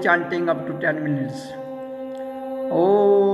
Chanting up to 10 minutes. Oh.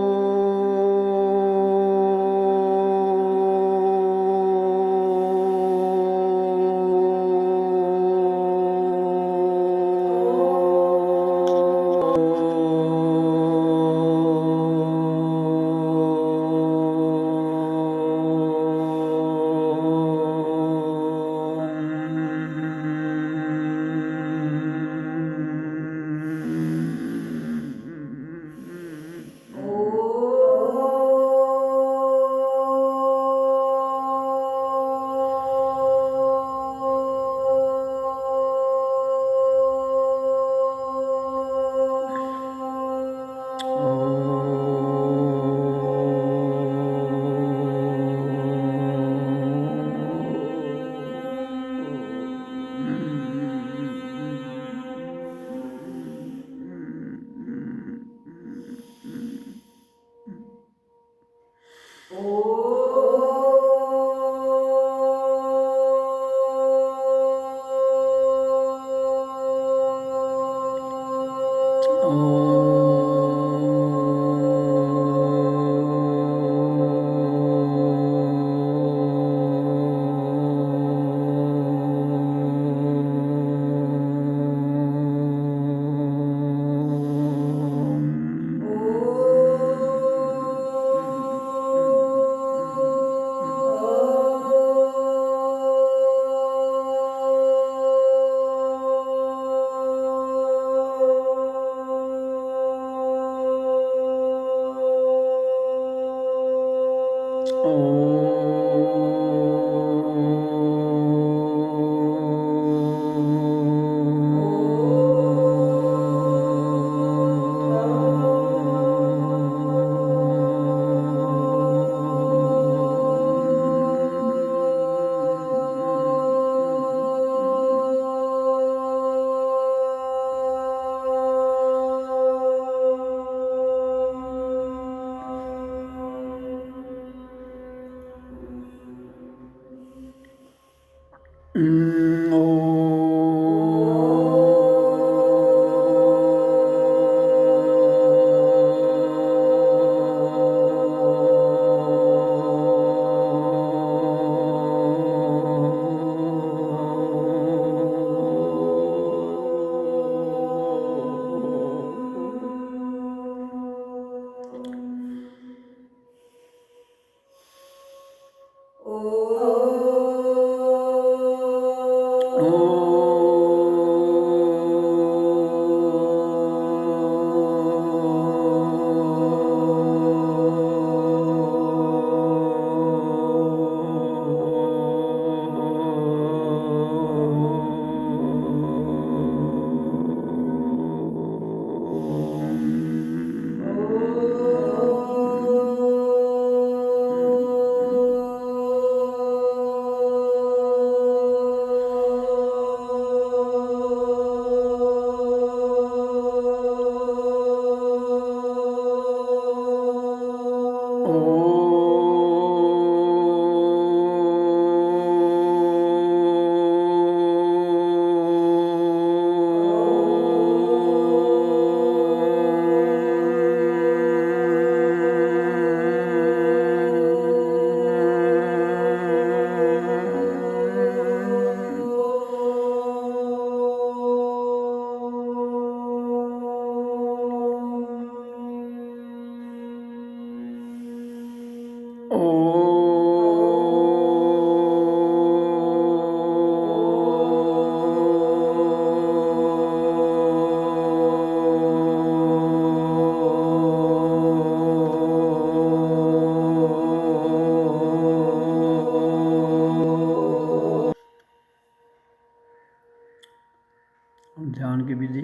ध्यान की विधि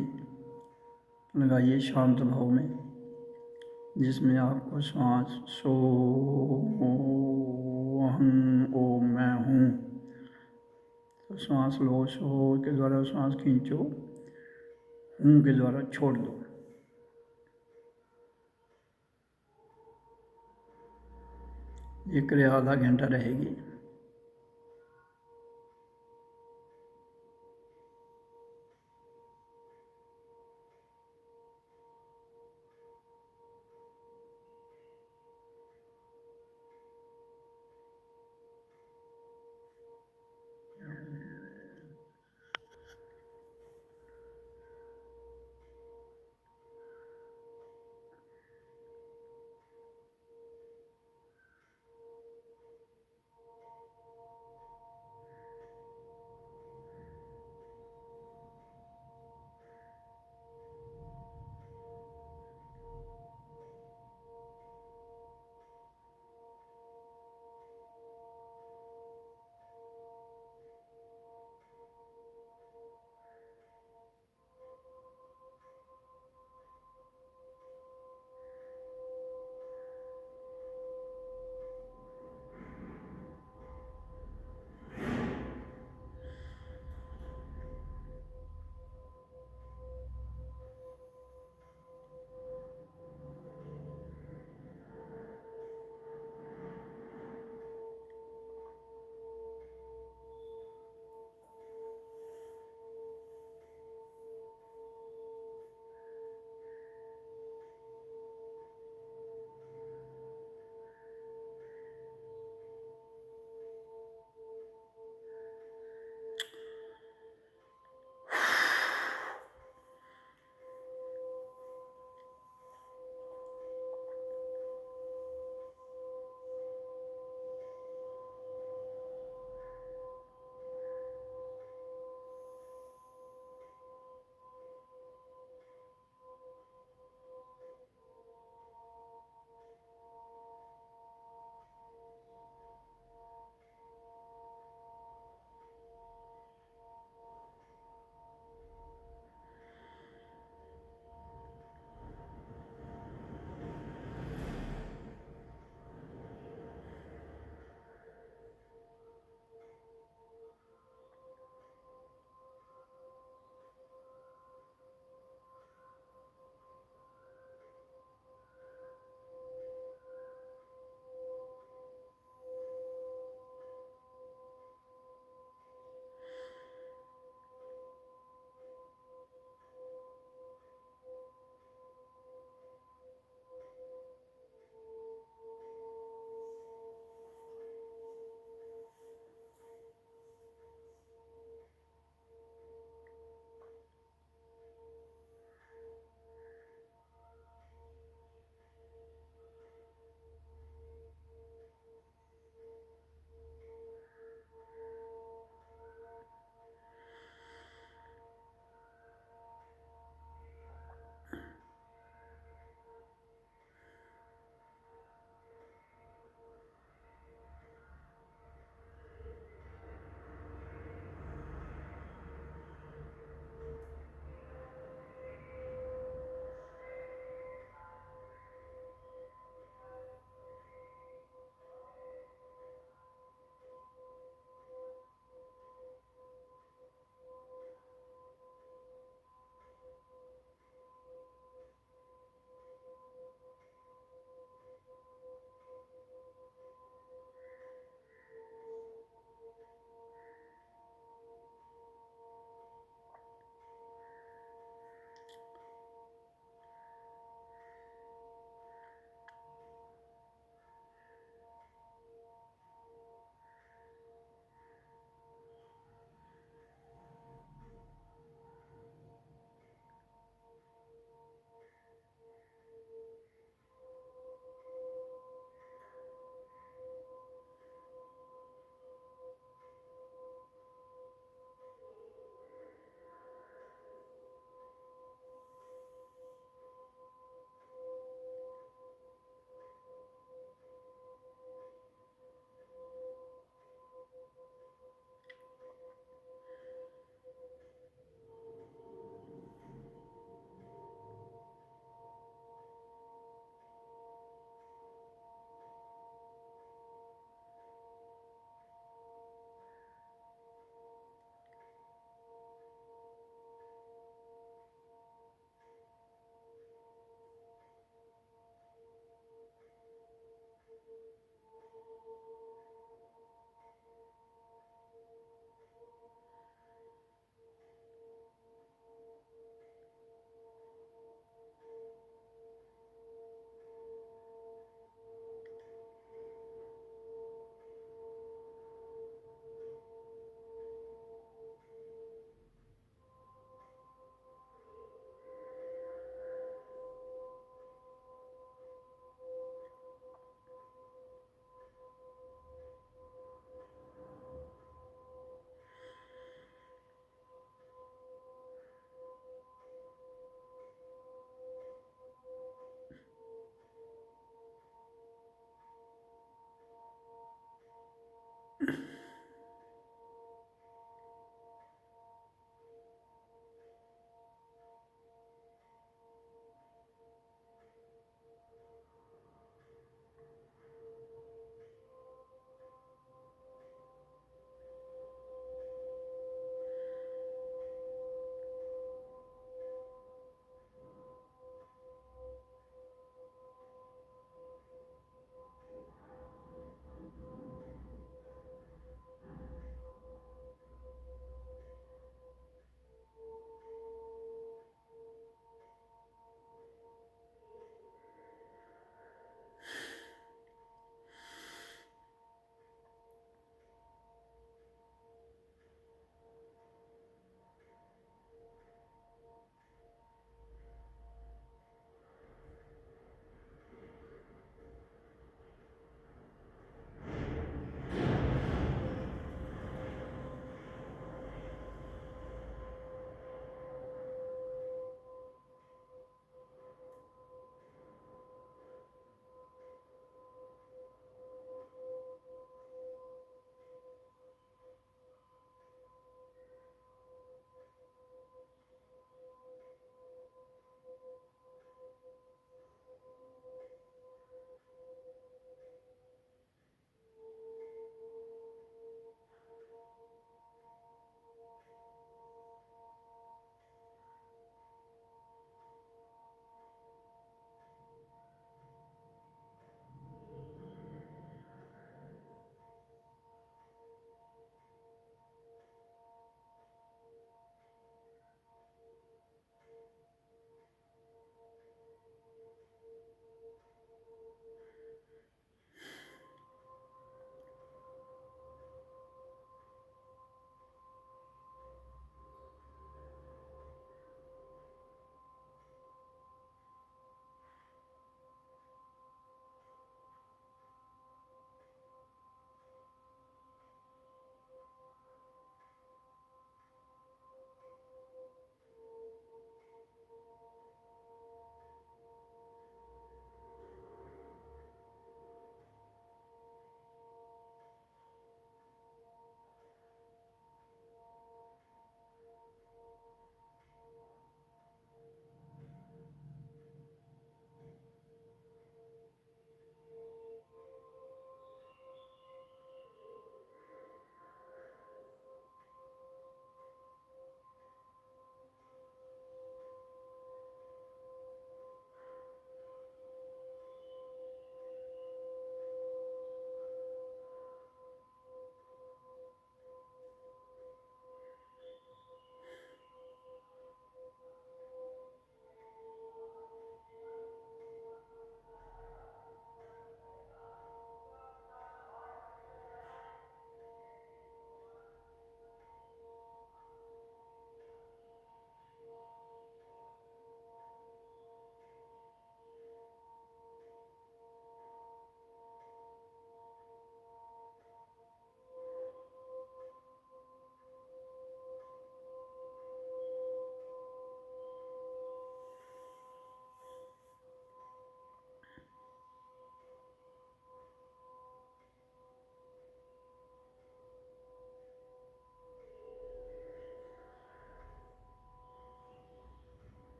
लगाइए शांत भाव में, जिसमें आपको श्वास सो अहं ओम मैं हूँ, तो श्वास लो, सो के द्वारा श्वास खींचो, हूँ के द्वारा छोड़ दो। ये क्रिया आधा घंटा रहेगी।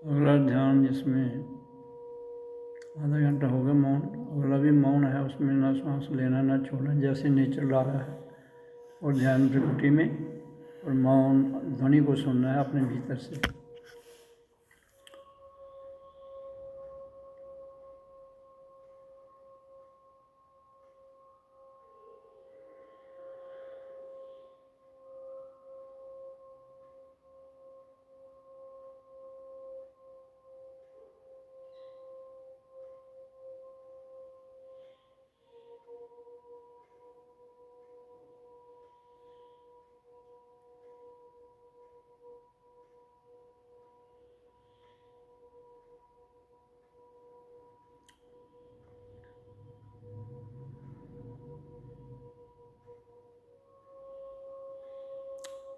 अगला ध्यान जिसमें आधा घंटा हो गया मौन, अगला भी मौन है, उसमें ना सांस लेना ना छोड़ना, जैसे नेचर ला रहा है, और ध्यान प्रकृति में, और मौन ध्वनि को सुनना है अपने भीतर से।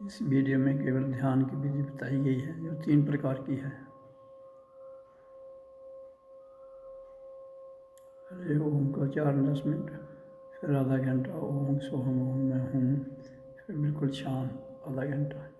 इस वीडियो में केवल ध्यान की विधि बताई गई है, जो 3 प्रकार की है। पहले ओम का 4-10 मिनट, फिर आधा घंटा ओम सोहम ओम मैं हूँ, फिर बिल्कुल शांत आधा घंटा।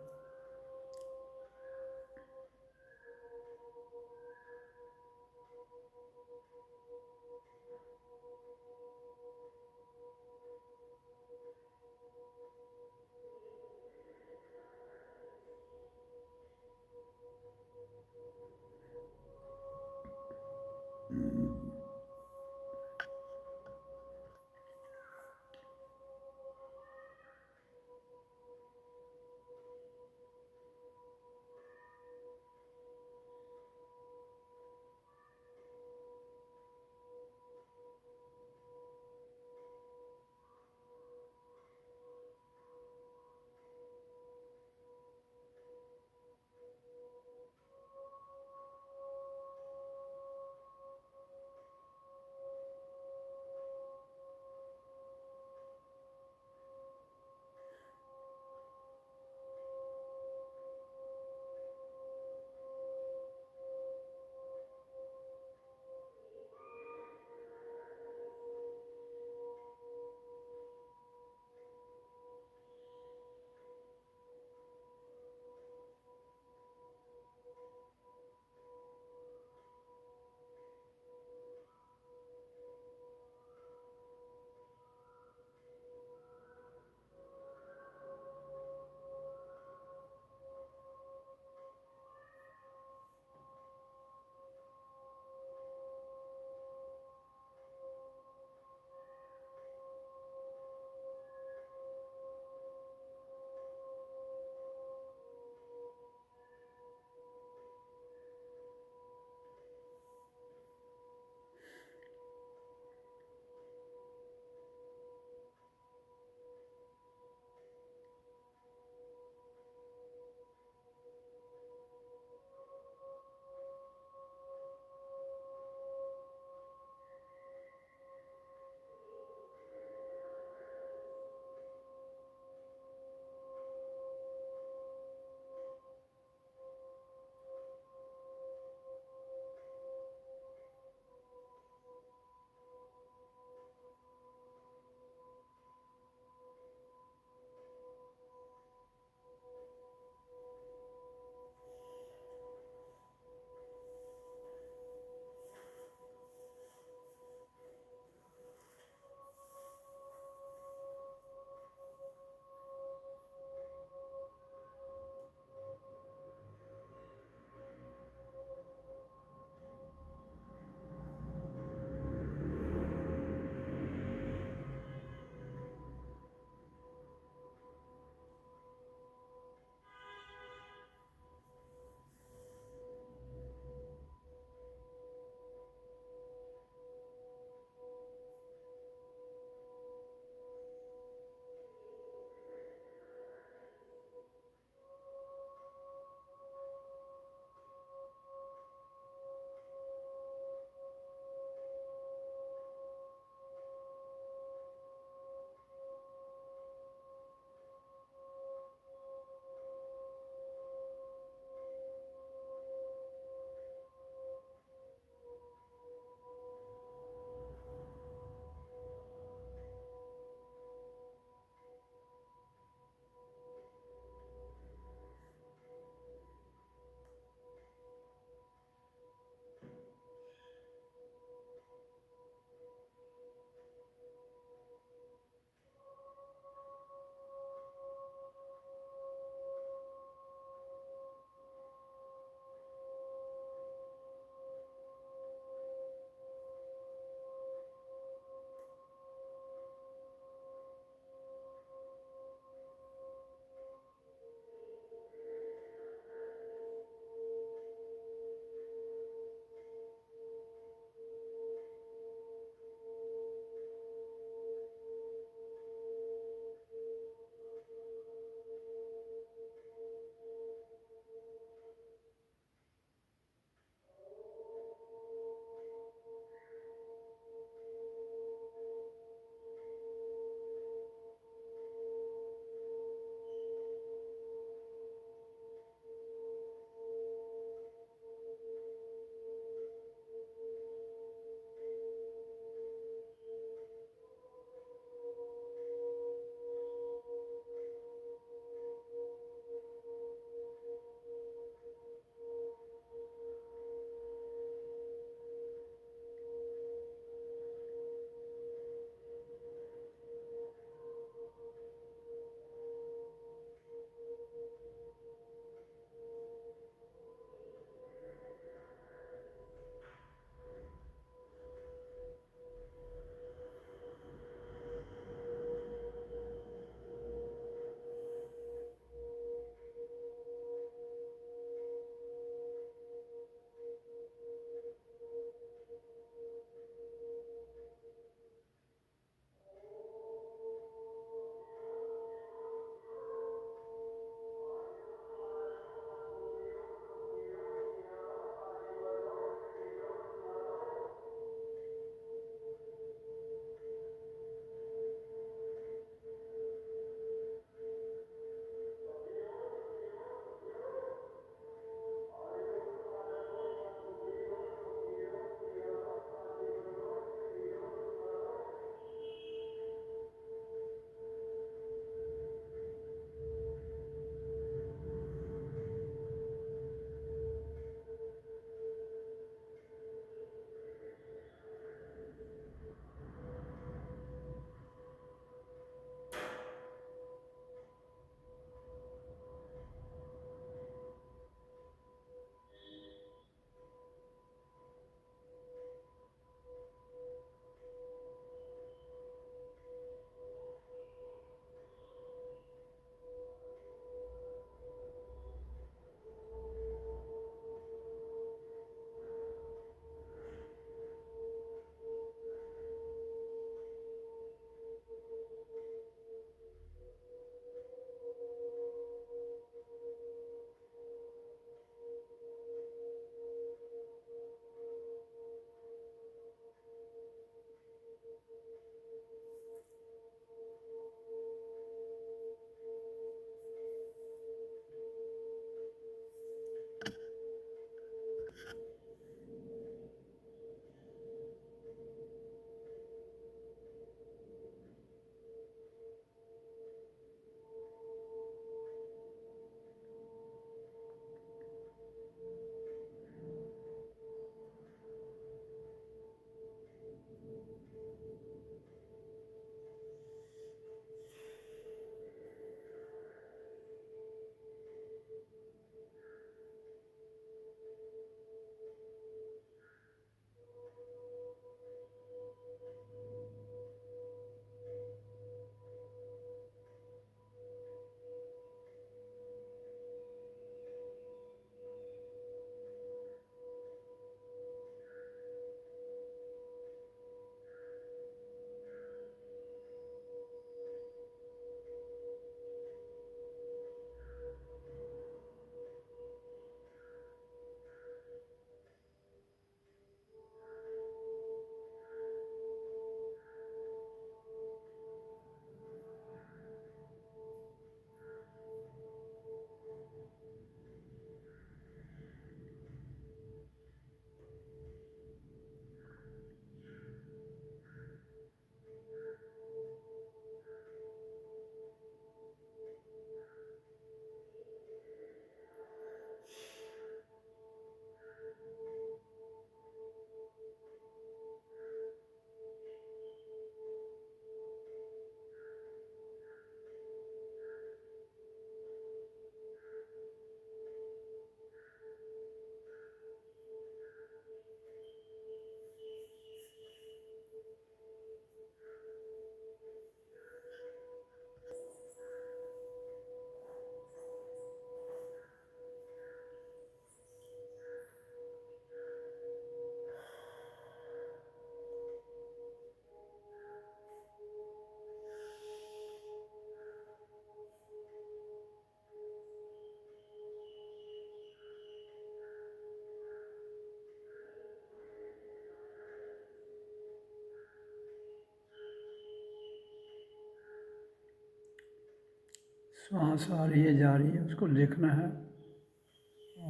श्वास आ रही है जा रही है उसको देखना है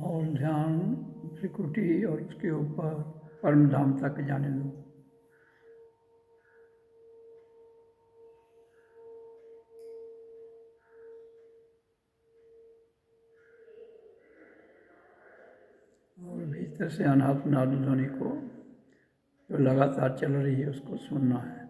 और ध्यान त्रिकुटी और उसके ऊपर परम धाम तक जाने दो। और भीतर से अनाहत नाद ध्वनि को जो लगातार चल रही है उसको सुनना है।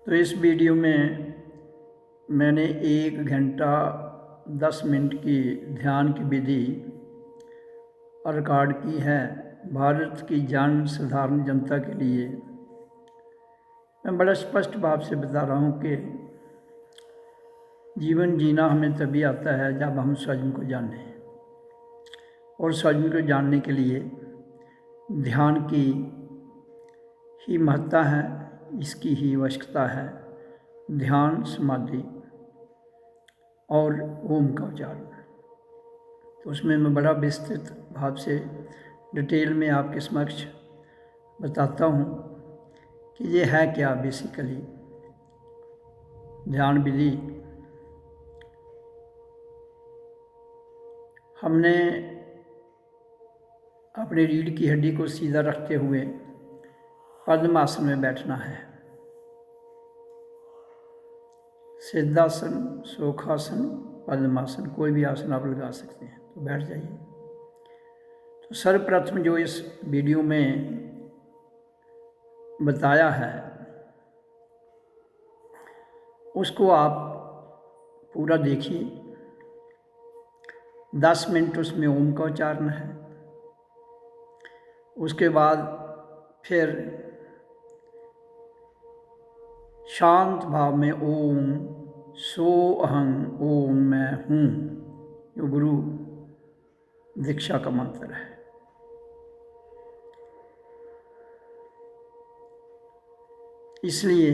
तो इस वीडियो में मैंने 1 घंटा 10 मिनट की ध्यान की विधि रिकॉर्ड की है भारत की साधारण जनता के लिए। मैं बड़ा स्पष्ट भाव से बता रहा हूँ कि जीवन जीना हमें तभी आता है जब हम स्वयं को जानें, और स्वयं को जानने के लिए ध्यान की ही महत्ता है, इसकी ही आवश्यकता है। ध्यान, समाधि और ओम का उच्चारण, तो उसमें मैं बड़ा विस्तृत भाव से डिटेल में आपके समक्ष बताता हूँ कि ये है क्या। बेसिकली ध्यान विधि हमने अपनी रीढ़ की हड्डी को सीधा रखते हुए पद्मासन में बैठना है। सिद्धासन, सुखासन, पद्मासन, कोई भी आसन आप लगा सकते हैं, तो बैठ जाइए। तो सर्वप्रथम जो इस वीडियो में बताया है उसको आप पूरा देखिए। 10 मिनट उसमें ओम का उच्चारण है। उसके बाद फिर शांत भाव में ओम सो अहं ओम मैं हूँ, जो गुरु दीक्षा का मंत्र है। इसलिए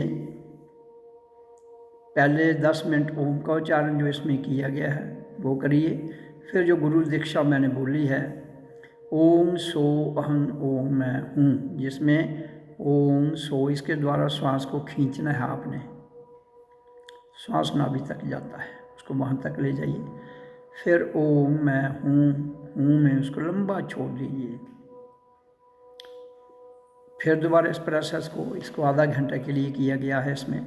पहले 10 मिनट ओम का उच्चारण जो इसमें किया गया है वो करिए। फिर जो गुरु दीक्षा मैंने बोली है ओम सो अहं ओम मैं हूँ, जिसमें ओम सो इसके द्वारा श्वास को खींचना है आपने। श्वास नाभि तक जाता है, उसको वहाँ तक ले जाइए। फिर ओम मैं हूँ में उसको लंबा छोड़ दीजिए। फिर दोबारा इस प्रोसेस को इसको आधा घंटा के लिए किया गया है इसमें।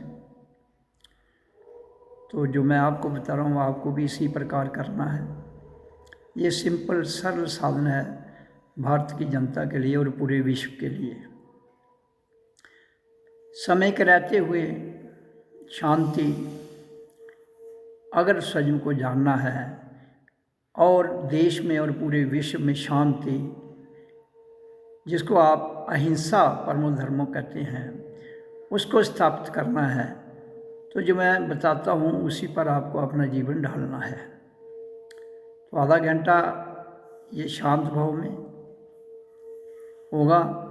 तो जो मैं आपको बता रहा हूँ आपको भी इसी प्रकार करना है। ये सिंपल सरल साधन है भारत की जनता के लिए और पूरे विश्व के लिए। समय के रहते हुए शांति, अगर स्वयं को जानना है और देश में और पूरे विश्व में शांति, जिसको आप अहिंसा परमो धर्मो कहते हैं, उसको स्थापित करना है, तो जो मैं बताता हूँ उसी पर आपको अपना जीवन ढालना है। तो आधा घंटा ये शांत भाव में होगा।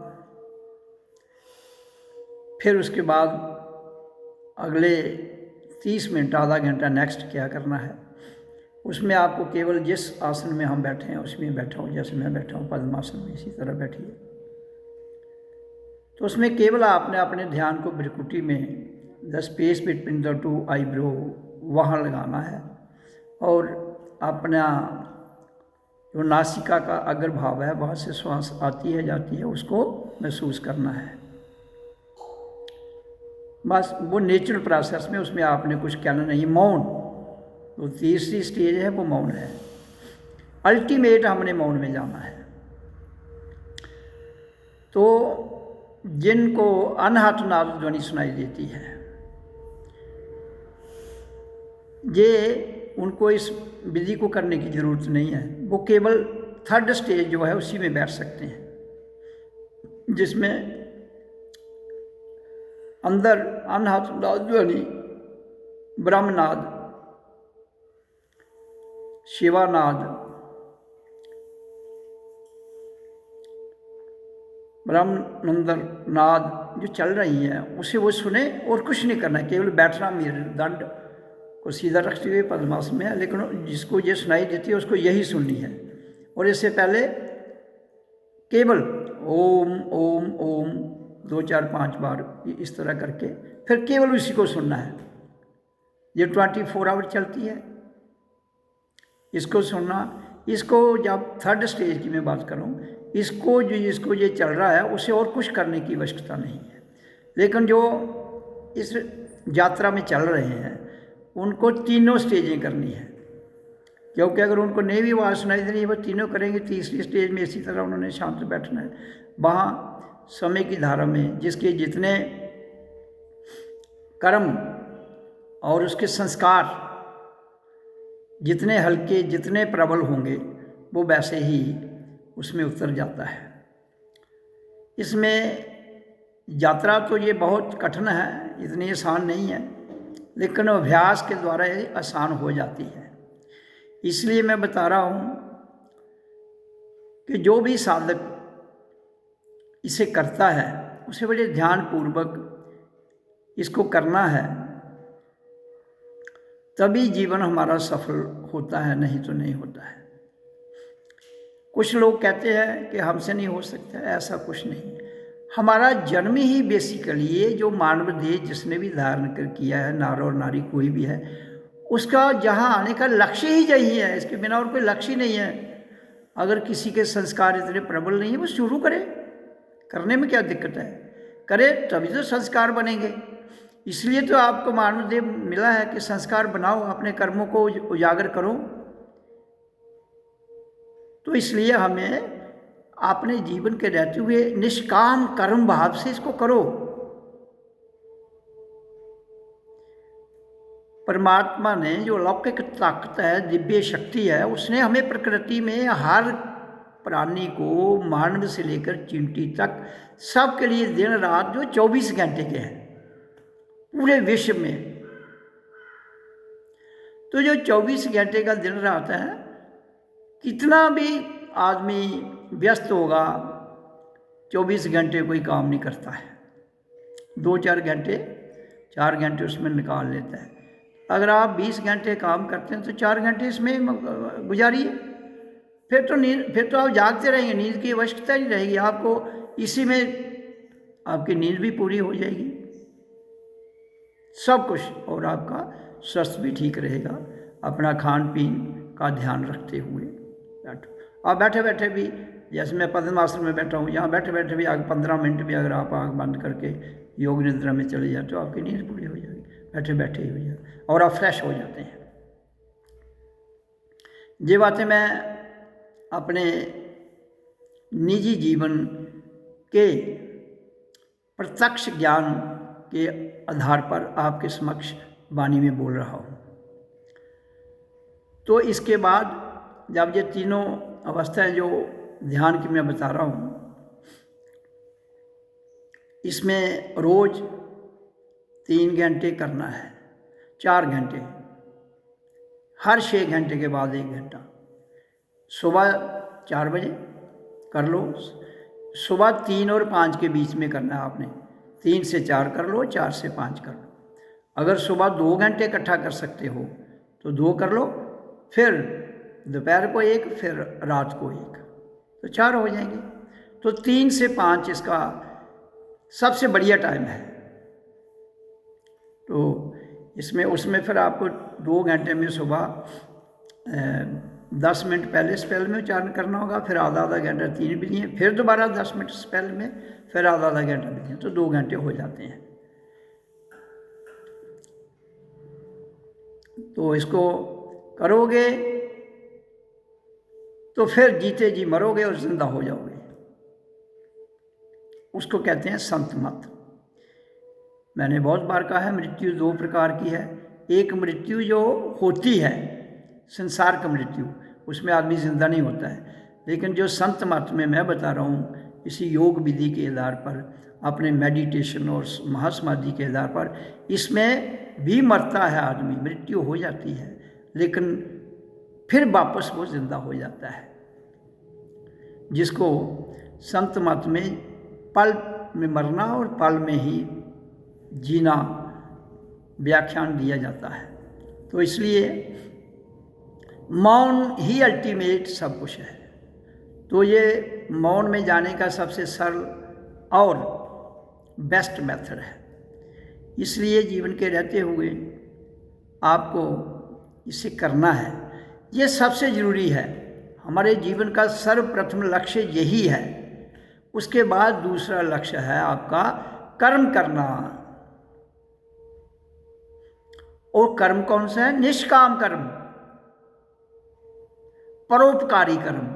फिर उसके बाद अगले 30 मिनट, आधा घंटा नेक्स्ट क्या करना है, उसमें आपको केवल जिस आसन में हम बैठे हैं उसमें बैठा हूँ, जैसे मैं बैठा हूँ पद्मासन में, इसी तरह बैठिए। तो उसमें केवल आपने अपने ध्यान को भ्रुकुटी में the space between the 2 eyebrow वहाँ लगाना है, और अपना जो नासिका का अग्र भाव है वहाँ से श्वास आती है जाती है उसको महसूस करना है। बस वो नेचुरल प्रोसेस में, उसमें आपने कुछ कहना नहीं। मौन, तो तीसरी स्टेज है वो मौन है। अल्टीमेट हमने मौन में जाना है। तो जिनको अनहट नाद ध्वनि सुनाई देती है, ये उनको इस विधि को करने की ज़रूरत नहीं है। वो केवल 3rd स्टेज जो है उसी में बैठ सकते हैं, जिसमें अंदर अनहत नाद ध्वनि, ब्रह्मनाद, शिवानाद, ब्रह्मनंदर नाद जो चल रही है उसे वो सुने और कुछ नहीं करना है, केवल बैठना। मेरुदंड को सीधा रखते हुए पद्मासन में है, लेकिन जिसको ये सुनाई देती है उसको यही सुननी है। और इससे पहले केवल ओम ओम ओम 2 4 5 बार इस तरह करके फिर केवल उसी को सुनना है। ये 24 आवर चलती है, इसको सुनना। इसको जब 3rd स्टेज की मैं बात करूं, इसको ये चल रहा है उसे और कुछ करने की आवश्यकता नहीं है। लेकिन जो इस यात्रा में चल रहे हैं उनको तीनों स्टेजें करनी है, क्योंकि अगर उनको नहीं भी आवाज़ सुनाई दे रही है वो तीनों करेंगे। तीसरी स्टेज में इसी तरह उन्होंने शांत बैठना है। वहाँ समय की धारा में जिसके जितने कर्म और उसके संस्कार जितने हल्के, जितने प्रबल होंगे, वो वैसे ही उसमें उतर जाता है। इसमें यात्रा तो ये बहुत कठिन है, इतनी आसान नहीं है, लेकिन अभ्यास के द्वारा ये आसान हो जाती है। इसलिए मैं बता रहा हूँ कि जो भी साधक इसे करता है उसे बड़े ध्यानपूर्वक इसको करना है, तभी जीवन हमारा सफल होता है, नहीं तो नहीं होता है। कुछ लोग कहते हैं कि हमसे नहीं हो सकता, ऐसा कुछ नहीं। हमारा जन्म ही बेसिकली ये जो मानव देह जिसने भी धारण कर किया है, नार और नारी कोई भी है, उसका जहाँ आने का लक्ष्य ही यही है, इसके बिना और कोई लक्ष्य ही नहीं है। अगर किसी के संस्कार इतने प्रबल नहीं है, वो शुरू करे, करने में क्या दिक्कत है, करे तभी तो संस्कार बनेंगे। इसलिए तो आपको मानव देह मिला है कि संस्कार बनाओ, अपने कर्मों को उजागर करो। तो इसलिए हमें अपने जीवन के रहते हुए निष्काम कर्म भाव से इसको करो। परमात्मा ने जो अलौकिक ताकत है, दिव्य शक्ति है, उसने हमें प्रकृति में हर प्राणी को, मानव से लेकर चींटी तक, सबके लिए दिन रात जो 24 घंटे के हैं पूरे विश्व में, तो जो 24 घंटे का दिन रात है, कितना भी आदमी व्यस्त होगा, 24 घंटे कोई काम नहीं करता है, 2-4 घंटे, 4 घंटे उसमें निकाल लेता है। अगर आप 20 घंटे काम करते हैं तो 4 घंटे इसमें गुजारिए, फिर तो आप जागते रहेंगे, नींद की आवश्यकता नहीं रहेगी आपको, इसी में आपकी नींद भी पूरी हो जाएगी, सब कुछ, और आपका स्वास्थ्य भी ठीक रहेगा। अपना खान पीन का ध्यान रखते हुए बैठो। आप बैठे बैठे भी, जैसे मैं पद्मासन में बैठा हूँ, यहाँ बैठे बैठे भी 15 मिनट भी अगर आप आँख बंद करके योग निद्रा में चले जाते हो, आपकी नींद पूरी हो जाएगी, बैठे बैठे ही हो जाएगी, और आप फ्रेश हो जाते हैं। ये बातें मैं अपने निजी जीवन के प्रत्यक्ष ज्ञान के आधार पर आपके समक्ष वाणी में बोल रहा हूँ। तो इसके बाद जब ये तीनों अवस्थाएं जो ध्यान की मैं बता रहा हूँ, इसमें रोज 3 घंटे करना है, 4 घंटे, हर 6 घंटे के बाद 1 घंटा, सुबह 4 बजे कर लो, सुबह 3 और 5 के बीच में करना है आपने, 3 से 4 कर लो, 4 से 5 कर लो। अगर सुबह 2 घंटे इकट्ठा कर सकते हो तो 2 कर लो, फिर दोपहर को 1, फिर रात को 1, तो 4 हो जाएंगे। तो 3 से 5 इसका सबसे बढ़िया टाइम है। तो इसमें उसमें फिर आपको 2 घंटे में सुबह 10 मिनट पहले स्पेल में उच्चारण करना होगा, फिर आधा घंटा 3 भी लिए, फिर दोबारा 10 मिनट स्पेल में, फिर आधा घंटा भी लिए, तो 2 घंटे हो जाते हैं। तो इसको करोगे तो फिर जीते जी मरोगे और जिंदा हो जाओगे। उसको कहते हैं संत मत। मैंने बहुत बार कहा है, मृत्यु 2 प्रकार की है। एक मृत्यु जो होती है, संसार का मृत्यु, उसमें आदमी जिंदा नहीं होता है, लेकिन जो संत मत में मैं बता रहा हूँ, इसी योग विधि के आधार पर, अपने मेडिटेशन और महासमाधि के आधार पर, इसमें भी मरता है आदमी, मृत्यु हो जाती है, लेकिन फिर वापस वो जिंदा हो जाता है, जिसको संत मत में पल में मरना और पल में ही जीना व्याख्यान दिया जाता है। तो इसलिए मौन ही अल्टीमेट सब कुछ है। तो ये मौन में जाने का सबसे सरल और बेस्ट मेथड है। इसलिए जीवन के रहते हुए आपको इसे करना है, ये सबसे ज़रूरी है। हमारे जीवन का सर्वप्रथम लक्ष्य यही है। उसके बाद दूसरा लक्ष्य है आपका कर्म करना। और कर्म कौन सा है? निष्काम कर्म, परोपकारी कर्म।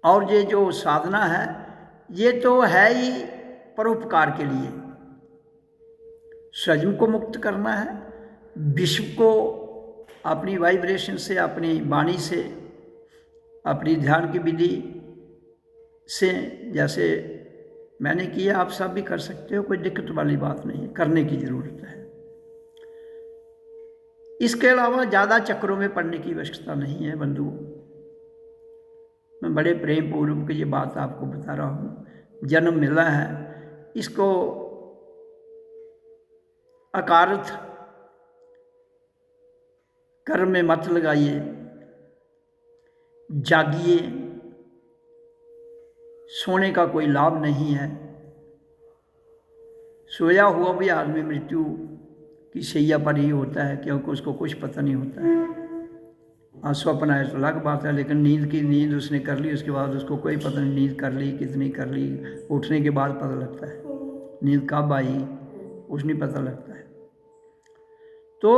और ये जो साधना है, ये तो है ही परोपकार के लिए, स्वयं को मुक्त करना है, विश्व को अपनी वाइब्रेशन से, अपनी वाणी से, अपनी ध्यान की विधि से, जैसे मैंने किया आप सब भी कर सकते हो, कोई दिक्कत वाली बात नहीं है, करने की ज़रूरत है। इसके अलावा ज़्यादा चक्रों में पड़ने की आवश्यकता नहीं है बंधुओं। मैं बड़े प्रेम पूर्वक ये बात आपको बता रहा हूँ। जन्म मिला है, इसको अकारथ कर्म में मत लगाइए, जागिए। सोने का कोई लाभ नहीं है। सोया हुआ भी आदमी मृत्यु की शैया पर ही होता है, क्योंकि उसको कुछ पता नहीं होता है। हाँ, स्वप्न है तो अलग बात है, लेकिन नींद उसने कर ली, उसके बाद उसको कोई पता नहीं नींद कर ली कितनी कर ली, उठने के बाद पता लगता है। नींद कब आई कुछ नहीं पता लगता है। तो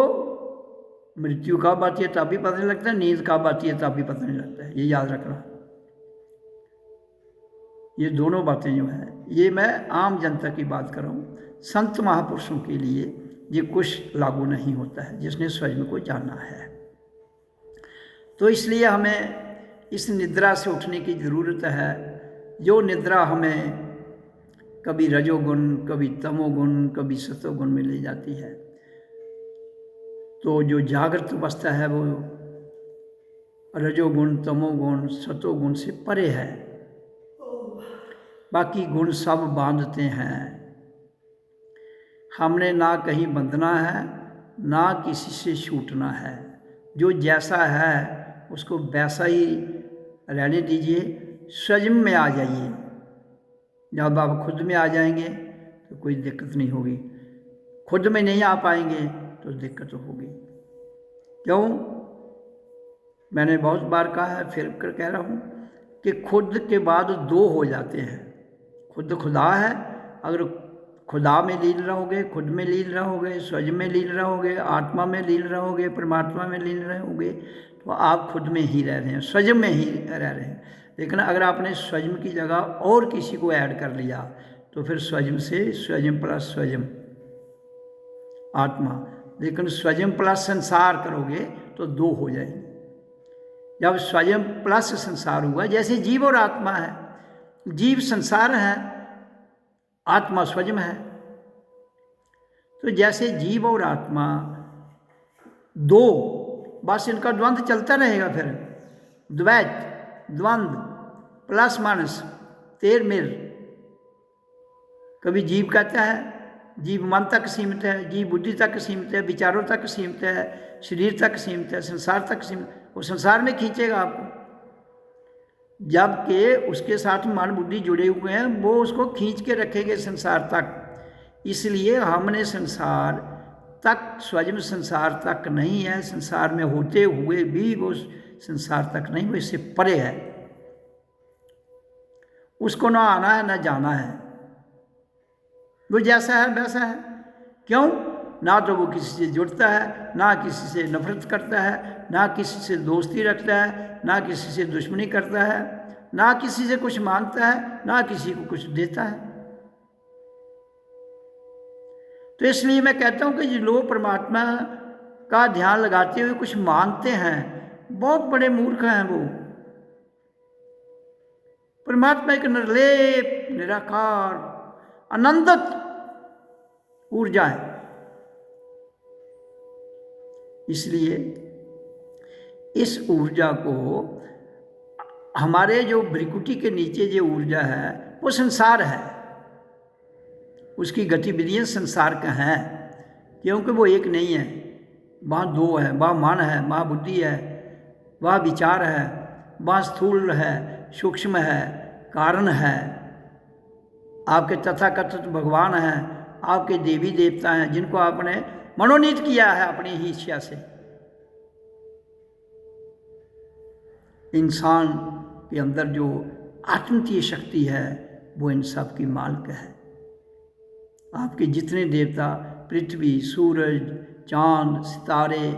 मृत्यु कब आती है तब भी पता नहीं लगता है, नींद कब आती है तब भी पता नहीं लगता है। ये याद रखना। ये दोनों बातें जो हैं, ये मैं आम जनता की बात कर रहा हूँ। संत महापुरुषों के लिए ये कुछ लागू नहीं होता है, जिसने स्वयं को जाना है। तो इसलिए हमें इस निद्रा से उठने की ज़रूरत है। जो निद्रा हमें कभी रजोगुण, कभी तमोगुण, कभी सतोगुण में ले जाती है, तो जो जागृत अवस्था है वो रजोगुण, तमोगुण, सतोगुण से परे है। बाकी गुण सब बांधते हैं। हमने ना कहीं बंधना है, ना किसी से छूटना है। जो जैसा है उसको वैसा ही रहने दीजिए। स्वयं में आ जाइए। जब आप खुद में आ जाएंगे तो कोई दिक्कत नहीं होगी। खुद में नहीं आ पाएंगे तो दिक्कत होगी। क्यों? मैंने बहुत बार कहा है, फिर कह रहा हूँ कि खुद के बाद दो हो जाते हैं। खुद खुदा है। अगर खुदा में लीन रहोगे, खुद में लीन रहोगे, स्वयं में लीन रहोगे, आत्मा में लीन रहोगे, परमात्मा में लीन रहोगे, तो आप खुद में ही रह रहे हैं, स्वयं में ही रह रहे हैं। लेकिन अगर आपने स्वयं की जगह और किसी को ऐड कर लिया तो फिर स्वयं से स्वयं प्लस स्वयं आत्मा, लेकिन स्वयं प्लस संसार करोगे तो दो हो जाएंगे। जब स्वयं प्लस संसार हुआ, जैसे जीव और आत्मा है, जीव संसार है, आत्मा स्वयं है। तो जैसे जीव और आत्मा दो, बस इनका द्वंद्व चलता रहेगा। फिर द्वैत, द्वंद्व, प्लस माइनस, तेर मेर। कभी जीव कहता है, जीव मन तक सीमित है, जीव बुद्धि तक सीमित है, विचारों तक सीमित है, शरीर तक सीमित है, संसार तक सीमित। वो संसार में खींचेगा आपको, जबकि उसके साथ मन बुद्धि जुड़े हुए हैं, वो उसको खींच के रखेंगे संसार तक। इसलिए हमने संसार तक, स्वयं संसार तक नहीं है। संसार में होते हुए भी वो संसार तक नहीं, वो इससे परे है। उसको ना आना है ना जाना है। वो जैसा है वैसा है। क्यों? ना तो वो किसी से जुड़ता है, ना किसी से नफरत करता है, ना किसी से दोस्ती रखता है, ना किसी से दुश्मनी करता है, ना किसी से कुछ मांगता है, ना किसी को कुछ देता है। तो इसलिए मैं कहता हूँ कि जो लोग परमात्मा का ध्यान लगाते हुए कुछ मांगते हैं, बहुत बड़े मूर्ख हैं वो। परमात्मा एक निर्लेप, निराकार, अनंत ऊर्जा है। इसलिए इस ऊर्जा को, हमारे जो भ्रिकुटी के नीचे जो ऊर्जा है वो संसार है। उसकी गतिविधियां संसार का हैं, क्योंकि वो एक नहीं है, वहाँ दो है। वहाँ मन है, वहाँ बुद्धि है, वहाँ विचार है, वहाँ स्थूल है, सूक्ष्म है, कारण है। आपके तथाकथित भगवान हैं, आपके देवी देवता हैं, जिनको आपने मनोनीत किया है अपनी ही इच्छा से। इंसान के अंदर जो आत्मतीय शक्ति है वो इन सब की मालिक है। आपके जितने देवता, पृथ्वी, सूरज, चांद, सितारे,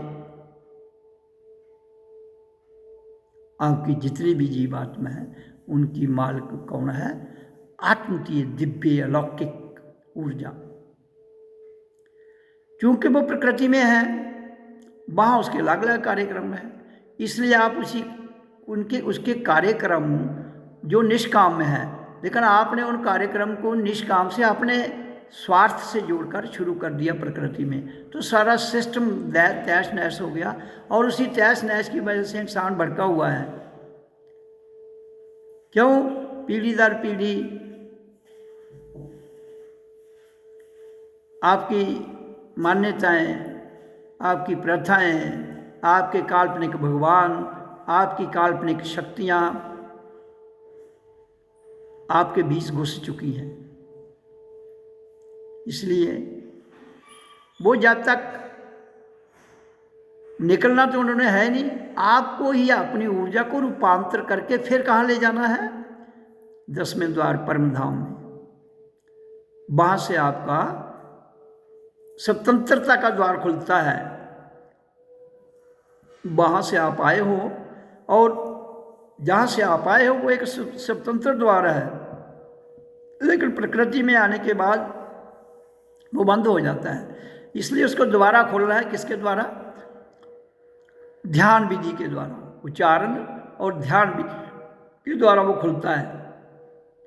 आपकी जितनी भी जीवात्मा है, उनकी मालिक कौन है? आत्मतीय, दिव्य, अलौकिक ऊर्जा। क्योंकि वो प्रकृति में है, वहाँ उसके अलग अलग कार्यक्रम है, इसलिए आप उसके कार्यक्रम जो निष्काम में है, लेकिन आपने उन कार्यक्रम को निष्काम से अपने स्वार्थ से जोड़कर शुरू कर दिया प्रकृति में, तो सारा सिस्टम तहस नहस हो गया। और उसी तहस नहस की वजह से इंसान भड़का हुआ है। क्यों? पीढ़ी दर पीढ़ी आपकी मान्यताएं, आपकी प्रथाएं, आपके काल्पनिक भगवान, आपकी काल्पनिक शक्तियां आपके बीच घुस चुकी हैं। इसलिए वो जब तक निकलना तो उन्होंने है नहीं, आपको ही अपनी ऊर्जा को रूपांतर करके फिर कहाँ ले जाना है? 10वें द्वार परम धाम में। वहां से आपका स्वतंत्रता का द्वार खुलता है। वहां से आप आए हो, और जहां से आप आए हो वो एक स्वतंत्र द्वार है, लेकिन प्रकृति में आने के बाद वो बंद हो जाता है। इसलिए उसको दोबारा खोलना है। किसके द्वारा? ध्यान विधि के द्वारा, उच्चारण और ध्यान विधि के द्वारा वो खुलता है।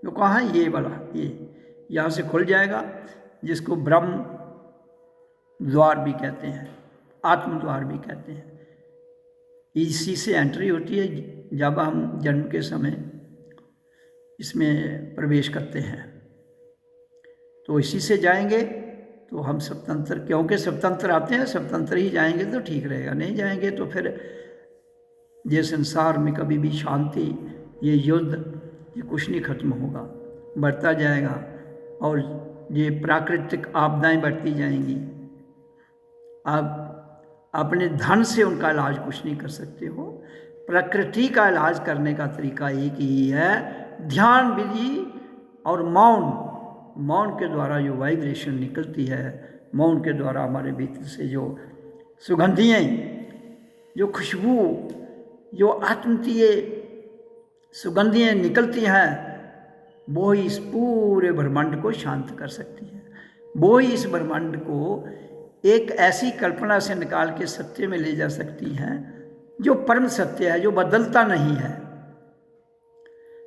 वो कहाँ है? ये वाला, ये यहाँ से खुल जाएगा, जिसको ब्रह्म द्वार भी कहते हैं, आत्म द्वार भी कहते हैं। इसी से एंट्री होती है जब हम जन्म के समय इसमें प्रवेश करते हैं, तो इसी से जाएंगे तो हम स्वतंत्र, क्योंकि स्वतंत्र आते हैं, स्वतंत्र ही जाएंगे तो ठीक रहेगा, नहीं जाएंगे तो फिर ये संसार में कभी भी शांति, ये युद्ध, ये कुछ नहीं खत्म होगा, बढ़ता जाएगा, और ये प्राकृतिक आपदाएं बढ़ती जाएंगी। आप अपने धन से उनका इलाज कुछ नहीं कर सकते हो। प्रकृति का इलाज करने का तरीका एक ही है, ध्यान विधि और मौन के द्वारा जो वाइब्रेशन निकलती है, मौन के द्वारा हमारे भीतर से जो सुगंधियाँ, जो खुशबू, जो आत्मीय सुगंधियाँ निकलती हैं, वो ही इस पूरे ब्रह्मांड को शांत कर सकती है। वो ही इस ब्रह्मांड को एक ऐसी कल्पना से निकाल के सत्य में ले जा सकती हैं जो परम सत्य है, जो बदलता नहीं है।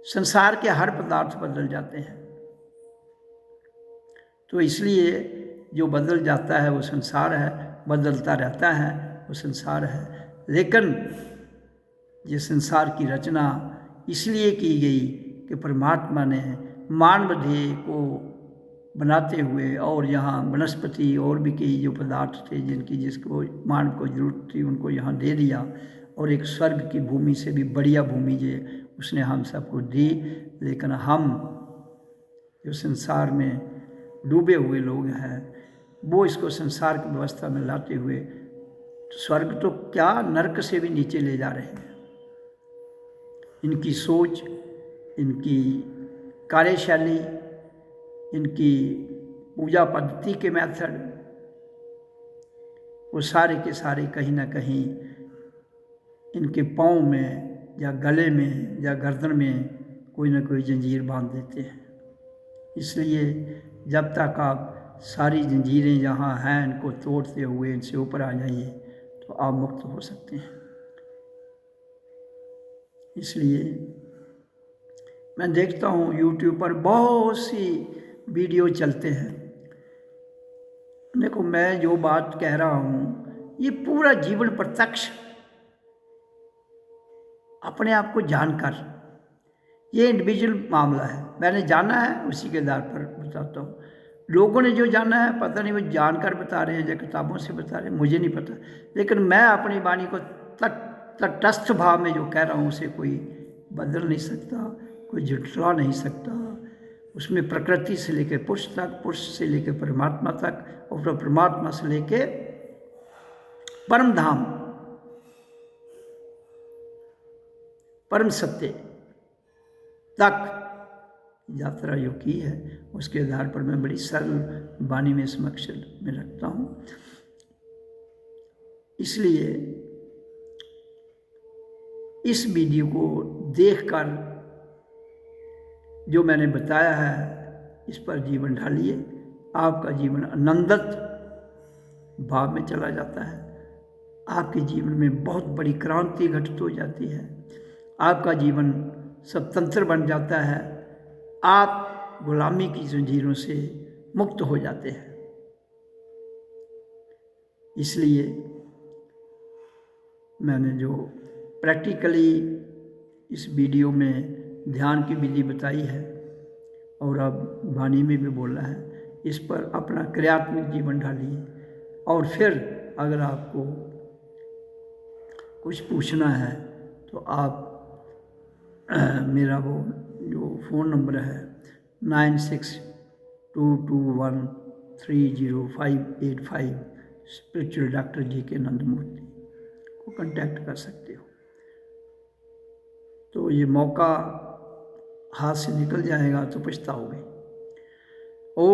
संसार के हर पदार्थ बदल जाते हैं, तो इसलिए जो बदल जाता है वो संसार है, बदलता रहता है वो संसार है। लेकिन ये संसार की रचना इसलिए की गई कि परमात्मा ने मानव देह को बनाते हुए, और यहाँ वनस्पति और भी कई जो पदार्थ थे जिसको मानव को जरूरत थी, उनको यहाँ दे दिया, और एक स्वर्ग की भूमि से भी बढ़िया भूमि जो उसने हम सबको दी। लेकिन हम जो संसार में डूबे हुए लोग हैं, वो इसको संसार की व्यवस्था में लाते हुए स्वर्ग तो क्या, नरक से भी नीचे ले जा रहे हैं। इनकी सोच, इनकी कार्यशैली, इनकी पूजा पद्धति के मेथड, वो सारे के सारे कहीं ना कहीं इनके पाँव में या गले में या गर्दन में कोई ना कोई जंजीर बांध देते हैं। इसलिए जब तक आप सारी जंजीरें जहाँ हैं इनको तोड़ते हुए इनसे ऊपर आ जाइए तो आप मुक्त हो सकते हैं। इसलिए मैं देखता हूँ YouTube पर बहुत सी वीडियो चलते हैं। देखो, मैं जो बात कह रहा हूँ ये पूरा जीवन प्रत्यक्ष अपने आप को जानकर, ये इंडिविजुअल मामला है, मैंने जाना है उसी के आधार पर बताता हूँ। लोगों ने जो जाना है पता नहीं वो जानकर बता रहे हैं या किताबों से बता रहे हैं, मुझे नहीं पता। लेकिन मैं अपनी वाणी को तटस्थ भाव में जो कह रहा हूँ उसे कोई बदल नहीं सकता, कोई झुठला नहीं सकता। उसमें प्रकृति से लेकर पुरुष तक, पुरुष से लेकर परमात्मा तक, और परमात्मा से लेकर परम धाम, परम सत्य तक यात्रा जो की है, उसके आधार पर मैं बड़ी सरल वाणी में समक्ष में रखता हूँ। इसलिए इस वीडियो को देखकर जो मैंने बताया है इस पर जीवन ढालिए, आपका जीवन आनंदित भाव में चला जाता है, आपके जीवन में बहुत बड़ी क्रांति घटित हो जाती है, आपका जीवन स्वतंत्र बन जाता है, आप गुलामी की जंजीरों से मुक्त हो जाते हैं। इसलिए मैंने जो प्रैक्टिकली इस वीडियो में ध्यान की विधि बताई है और अब वाणी में भी बोला है, इस पर अपना क्रियात्मक जीवन ढालिए। और फिर अगर आपको कुछ पूछना है तो आप मेरा वो जो फ़ोन नंबर है 9622130585 स्पिरिचुअल डॉक्टर जी.के. नंदमूर्ति को कांटेक्ट कर सकते हो। तो ये मौका हाथ से निकल जाएगा तो पछताओगे। ओ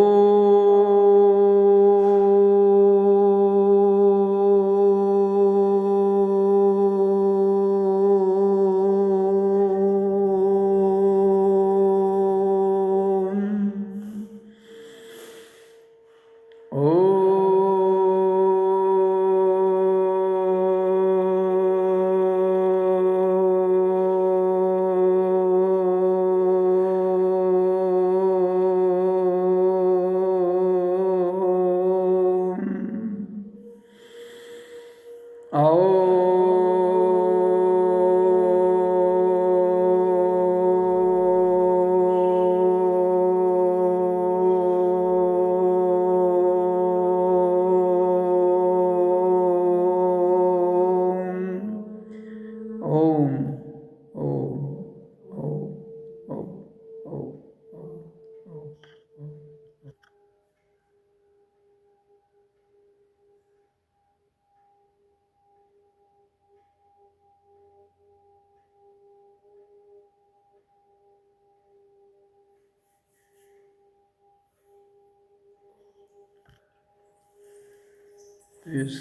इस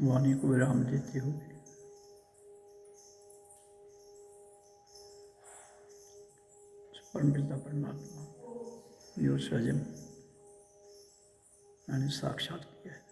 वाणी को विराम देते हुए परम पिता परमात्मा जो स्वयं मैंने साक्षात किया है